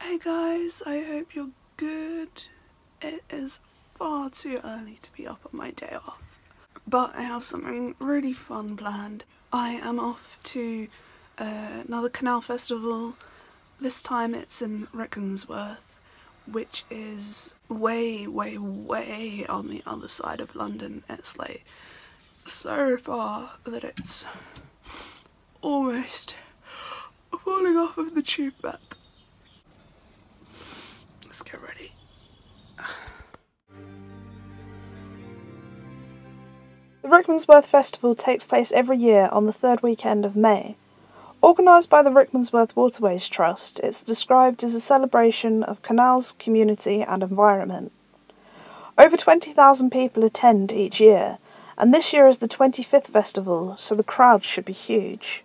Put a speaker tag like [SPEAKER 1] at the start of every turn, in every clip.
[SPEAKER 1] Hey guys, I hope you're good. It is far too early to be up on my day off, but I have something really fun planned. I am off to another Canal festival. This time it's in Rickmansworth, which is way on the other side of London. It's like so far that it's almost falling off of the tube map. Let's get ready.
[SPEAKER 2] The Rickmansworth Festival takes place every year on the third weekend of May. Organised by the Rickmansworth Waterways Trust, it's described as a celebration of Canal's community and environment. Over 20,000 people attend each year, and this year is the 25th festival, so the crowd should be huge.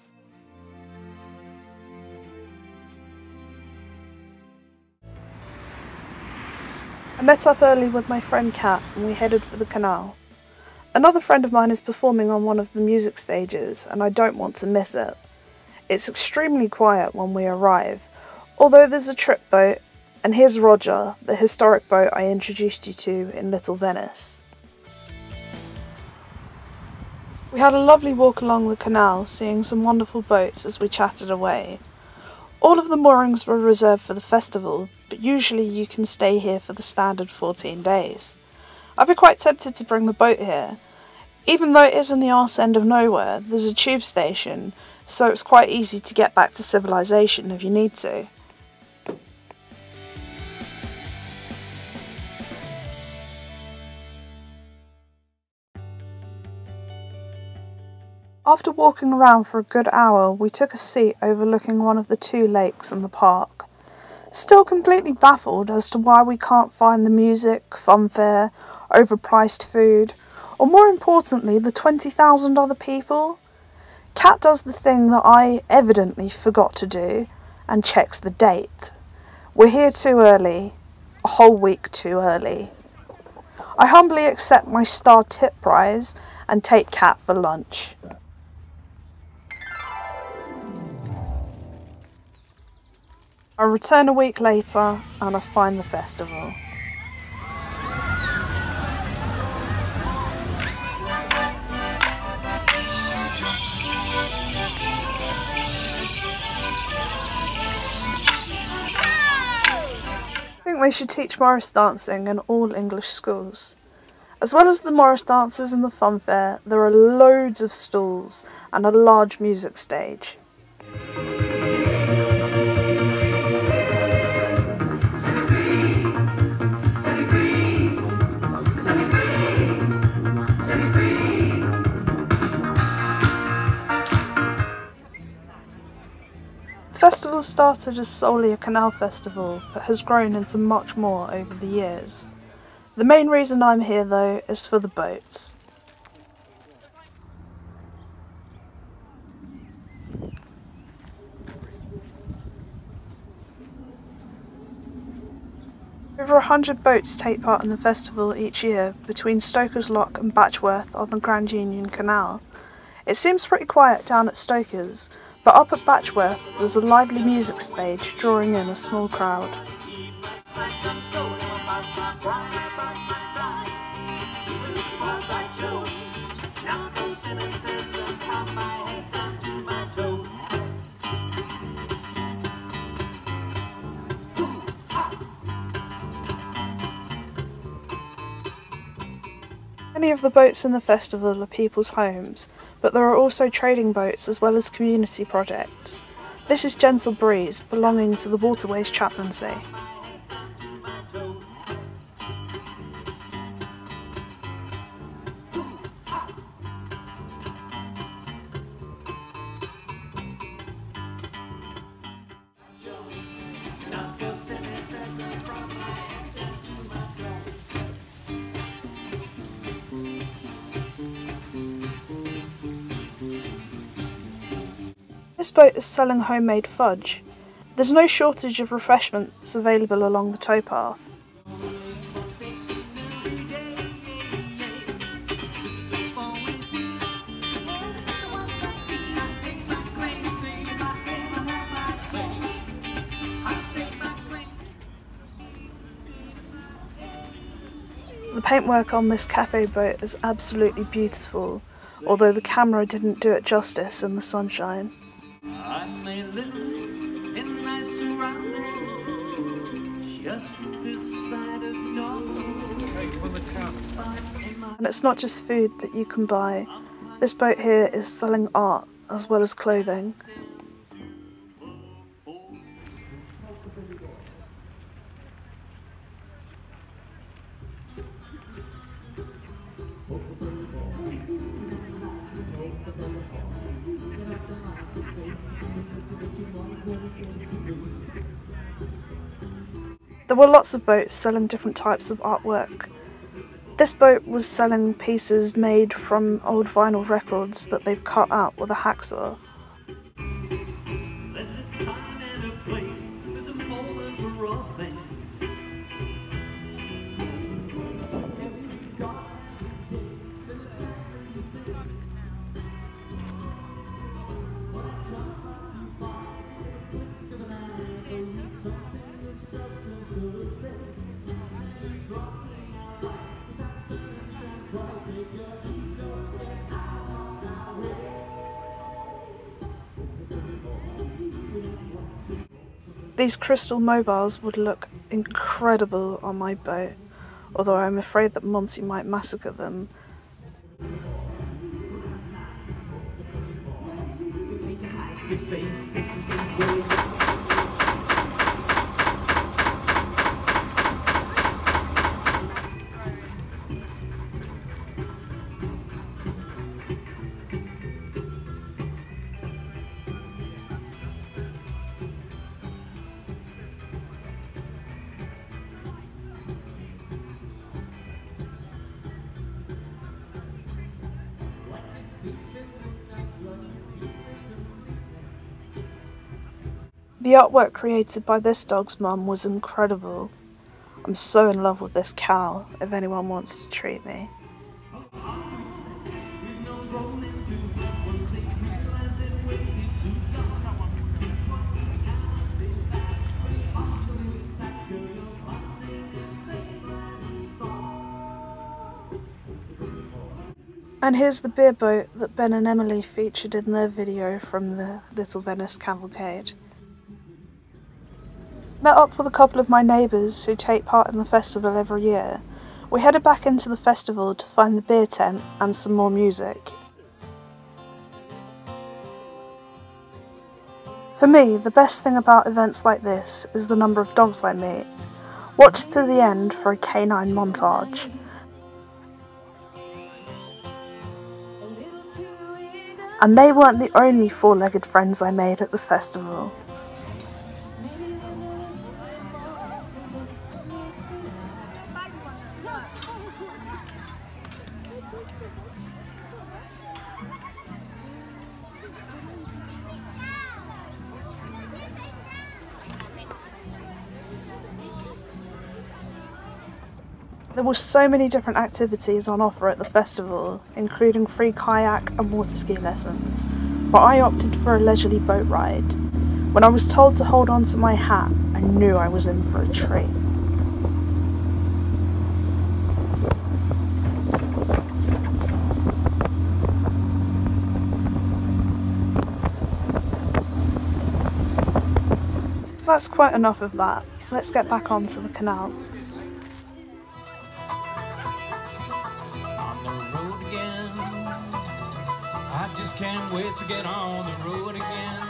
[SPEAKER 2] I met up early with my friend Kat and we headed for the Canal. Another friend of mine is performing on one of the music stages and I don't want to miss it. It's extremely quiet when we arrive, although there's a trip boat, and here's Roger, the historic boat I introduced you to in Little Venice. We had a lovely walk along the canal, seeing some wonderful boats as we chatted away. All of the moorings were reserved for the festival, but usually you can stay here for the standard 14 days. I'd be quite tempted to bring the boat here. Even though it is in the arse end of nowhere, there's a tube station, so it's quite easy to get back to civilization if you need to. After walking around for a good hour, we took a seat overlooking one of the two lakes in the park. Still completely baffled as to why we can't find the music, funfair, overpriced food, or more importantly, the 20,000 other people. Kat does the thing that I evidently forgot to do, and checks the date. We're here too early, a whole week too early. I humbly accept my star tip prize and take Kat for lunch. I return a week later and I find the festival. I think they should teach Morris dancing in all English schools. As well as the Morris dances and the funfair, there are loads of stalls and a large music stage. The festival started as solely a canal festival, but has grown into much more over the years. The main reason I'm here though is for the boats. Over 100 boats take part in the festival each year between Stoker's Lock and Batchworth on the Grand Union Canal. It seems pretty quiet down at Stoker's, but up at Batchworth there's a lively music stage drawing in a small crowd. Many of the boats in the festival are people's homes, but there are also trading boats as well as community projects. This is Gentle Breeze, belonging to the Waterways Chaplaincy. This boat is selling homemade fudge. There's no shortage of refreshments available along the towpath. paintwork on this cafe boat is absolutely beautiful, although the camera didn't do it justice in the sunshine.
[SPEAKER 3] I may live in nice surroundings, just this side of normal.
[SPEAKER 2] And it's not just food that you can buy. This boat here is selling art as well as clothing. There were lots of boats selling different types of artwork. This boat was selling pieces made from old vinyl records that they've cut out with a hacksaw. These crystal mobiles would look incredible on my boat, although I'm afraid that Monty might massacre them. The artwork created by this dog's mum was incredible. I'm so in love with this cow, if anyone wants to treat me. And here's the beer boat that Ben and Emily featured in their video from the Little Venice Cavalcade. Met up with a couple of my neighbours who take part in the festival every year. We headed back into the festival to find the beer tent and some more music. For me, the best thing about events like this is the number of dogs I meet. Watch to the end for a canine montage. And they weren't the only four-legged friends I made at the festival. There were so many different activities on offer at the festival, including free kayak and water ski lessons, but I opted for a leisurely boat ride. When I was told to hold on to my hat, I knew I was in for a treat. That's quite enough of that. Let's get back onto the canal.
[SPEAKER 3] Can't wait to get on the road again.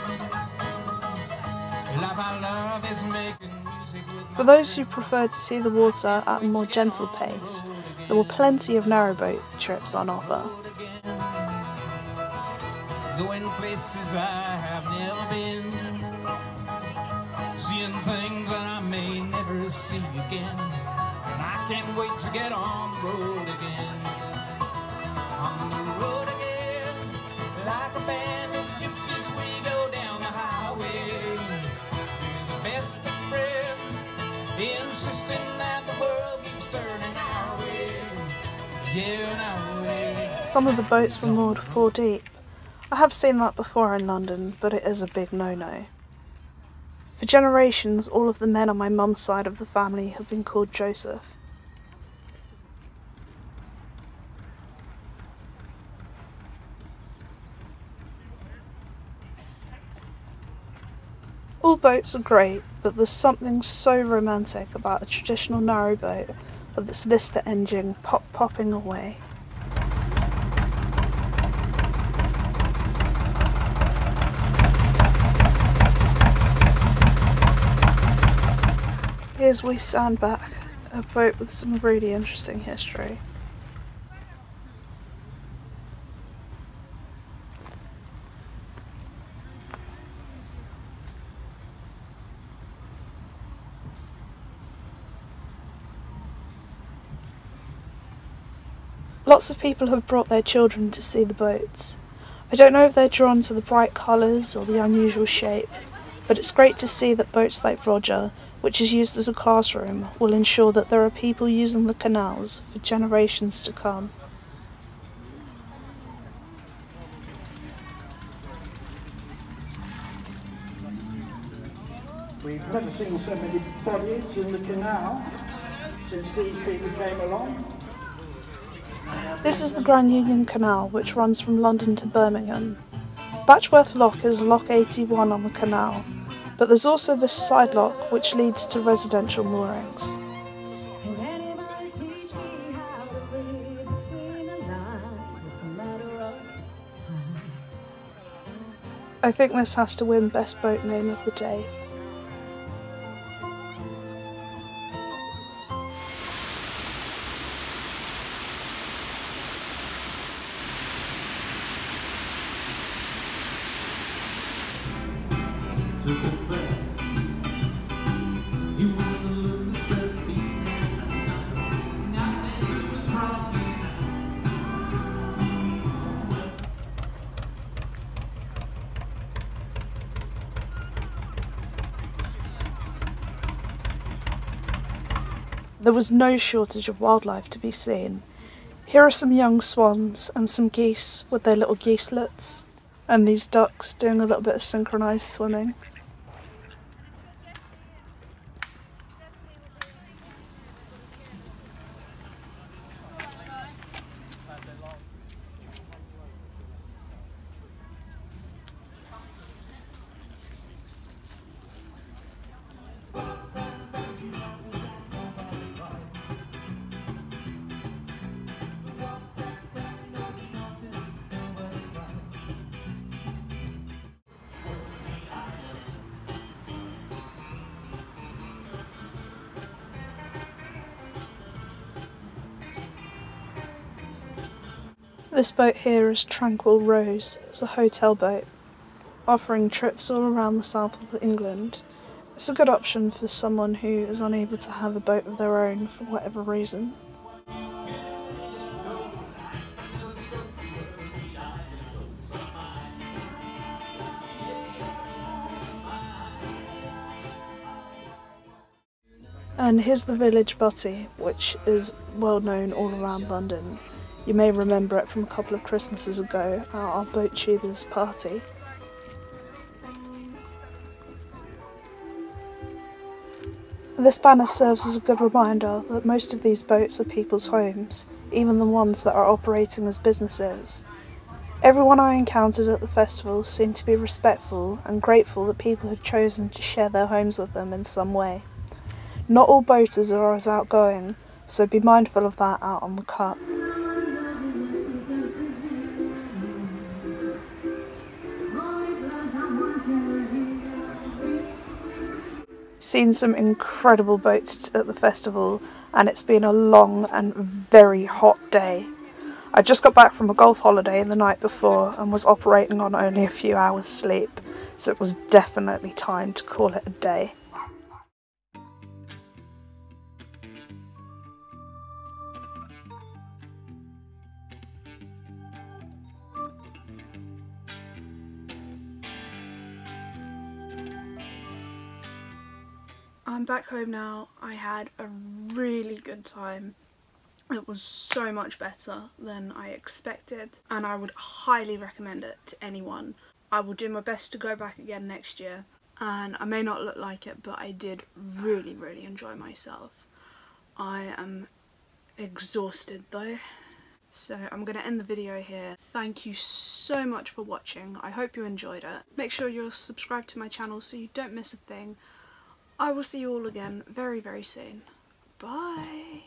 [SPEAKER 3] Life I love is making music with
[SPEAKER 2] For those who prefer to see the water at a more gentle pace, there were plenty of narrowboat trips on offer.
[SPEAKER 3] Going places I have never been, seeing things that I may never see again, and I can't wait to get on the road again. On the road again. Like a band of gypsies, we go down the highway. We're the best of friends, insisting that the world keeps turning our way. Yeah, our way.
[SPEAKER 2] Some of the boats were moored 4 deep. I have seen that before in London, but it is a big no-no. For generations, all of the men on my mum's side of the family have been called Joseph. All boats are great, but there's something so romantic about a traditional narrowboat with its Lister engine popping away. Here's We Sandback, a boat with some really interesting history. Lots of people have brought their children to see the boats. I don't know if they're drawn to the bright colours or the unusual shape, but it's great to see that boats like Roger, which is used as a classroom, will ensure that there are people using the canals for generations to come.
[SPEAKER 4] We've never seen so many bodies in the canal since these people came along.
[SPEAKER 2] This is the Grand Union Canal, which runs from London to Birmingham. Batchworth Lock is Lock 81 on the canal, but there's also this side lock which leads to residential moorings. I think this has to win Best Boat Name of the Day. There was no shortage of wildlife to be seen. Here are some young swans and some geese with their little geeselets, and these ducks doing a little bit of synchronised swimming. This boat here is Tranquil Rose. It's a hotel boat, offering trips all around the south of England. It's a good option for someone who is unable to have a boat of their own for whatever reason. And here's the village butty, which is well known all around London. You may remember it from a couple of Christmases ago at our boat tubers party. This banner serves as a good reminder that most of these boats are people's homes, even the ones that are operating as businesses. Everyone I encountered at the festival seemed to be respectful and grateful that people had chosen to share their homes with them in some way. Not all boaters are as outgoing, so be mindful of that out on the cut. Seen some incredible boats at the festival, and it's been a long and very hot day. I just got back from a golf holiday the night before and was operating on only a few hours sleep, so it was definitely time to call it a day.
[SPEAKER 1] I'm back home now. I had a really good time. It was so much better than I expected, and I would highly recommend it to anyone. I will do my best to go back again next year, and I may not look like it, but I did really enjoy myself. I am exhausted though, So I'm going to end the video here. Thank you so much for watching. I hope you enjoyed it. Make sure you're subscribed to my channel so you don't miss a thing. I will see you all again very, very soon. Bye!